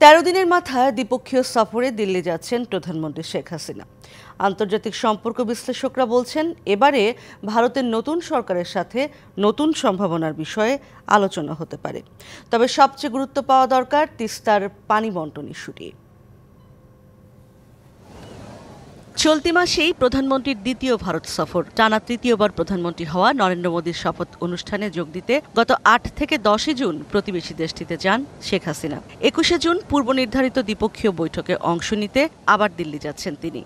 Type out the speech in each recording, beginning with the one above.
13 দিনের মাথায় দ্বিপক্ষীয় সফরে দিল্লি যাচ্ছেন প্রধানমন্ত্রী শেখ হাসিনা। আন্তর্জাতিক সম্পর্ক বিশ্লেষকরা বলছেন, এবারে ভারতের নতুন সরকারের সাথে নতুন সম্ভাবনার বিষয়ে আলোচনা হতে পারে। তবে সবচেয়ে গুরুত্ব পাওয়া দরকার তিস্তার পানি বণ্টন ইস্যুটি। চলতি মাসেই প্রধানমন্ত্রীর দ্বিতীয় ভারত সফর। টানা তৃতীয়বার প্রধানমন্ত্রী হওয়া নরেন্দ্র মোদীর শপথ অনুষ্ঠানে যোগ দিতে গত 8 থেকে 10 জুন প্রতিবেশী দেশটিতে যান শেখ হাসিনা। 21 জুন পূর্ব নির্ধারিত দ্বিপক্ষীয় বৈঠকে অংশ নিতে আবার দিল্লি যাচ্ছেন তিনি।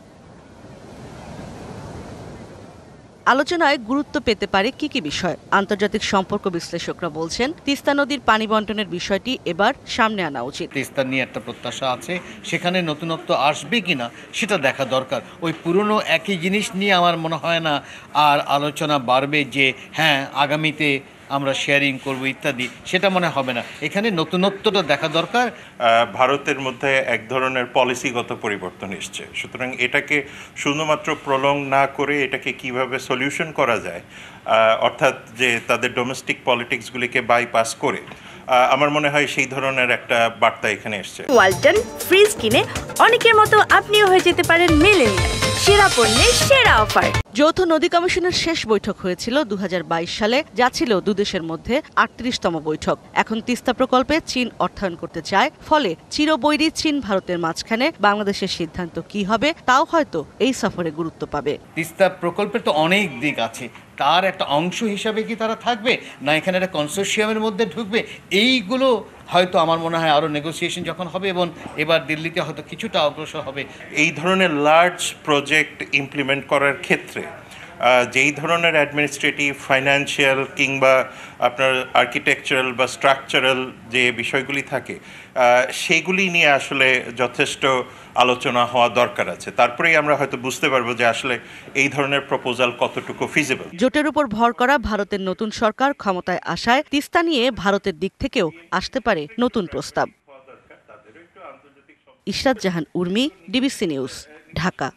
আলোচনায় গুরুত্ব পেতে পারে কি বিষয়? আন্তর্জাতিক সম্পর্ক বিশ্লেষকরা বলছেন, তিস্তা নদীর পানি বণ্টনের বিষয়টি এবার সামনে আনা উচিত। তিস্তা নিয়ে একটা প্রত্যাশা আছে, সেখানে নতুনত্ব আসবে কিনা সেটা দেখা দরকার। ওই পুরনো একই জিনিস নিয়ে আমার মনে হয় না আর আলোচনা বাড়বে যে হ্যাঁ আগামীতে আমরা শেয়ারিং করব ইত্যাদি, সেটা মনে হবে না। এখানে নতুনত্বটা দেখা দরকার। ভারতের মধ্যে এক ধরনের পলিসিগত পরিবর্তন এসছে, সুতরাং এটাকে শুধুমাত্র প্রলং না করে এটাকে কিভাবে সলিউশন করা যায়, অর্থাৎ যে তাদের ডোমেস্টিক পলিটিক্সগুলিকে বাইপাস করে, আমার মনে হয় সেই ধরনের একটা বার্তা এখানে এসছে। ওয়ালটন ফ্রিজ কিনে অনেকের মতো আপনিও হয়ে যেতে পারেন মিলেনিয়াল। সেরা পণ্যের সেরা অফার। যৌথ নদী কমিশনের শেষ বৈঠক হয়েছিল 2022 সালে, যা ছিল দুদেশের মধ্যে 38তম বৈঠক। এখন তিস্তা প্রকল্পে চীন অর্থায়ন করতে চায়, ফলে চিরবৈরী চীন ভারতের মাঝখানে বাংলাদেশের সিদ্ধান্ত কি হবে তাও হয়তো এই সফরে গুরুত্ব পাবে। তিস্তা প্রকল্পের তো অনেক দিক আছে, তার একটা অংশ হিসাবে কি তারা থাকবে না এখানে একটা কনসোর্শিয়ামের মধ্যে ঢুকবে, এইগুলো হয়তো আমার মনে হয় আরও নেগোসিয়েশন যখন হবে এবং এবার দিল্লিতে হয়তো কিছুটা অগ্রসর হবে। এই ধরনের লার্জ প্রজেক্ট ইমপ্লিমেন্ট করার ক্ষেত্রে যেই ধরনের অ্যাডমিনিস্ট্রেটিভ, ফাইন্যান্সিয়াল কিংবা আপনার আর্কিটেকচারাল বা স্ট্রাকচারাল যে বিষয়গুলি থাকে, সেগুলি নিয়ে আসলে যথেষ্ট আলোচনা হওয়া দরকার আছে। তারপরেই আমরা হয়তো বুঝতে পারবো যে আসলে এই ধরনের প্রপোজাল কতটুকু ফিজিবল। জোটের উপর ভর করা ভারতের নতুন সরকার ক্ষমতায় আসায় তিস্তা নিয়ে ভারতের দিক থেকেও আসতে পারে নতুন প্রস্তাব। ইশরাত জাহান উর্মি, ডিবিসি নিউজ, ঢাকা।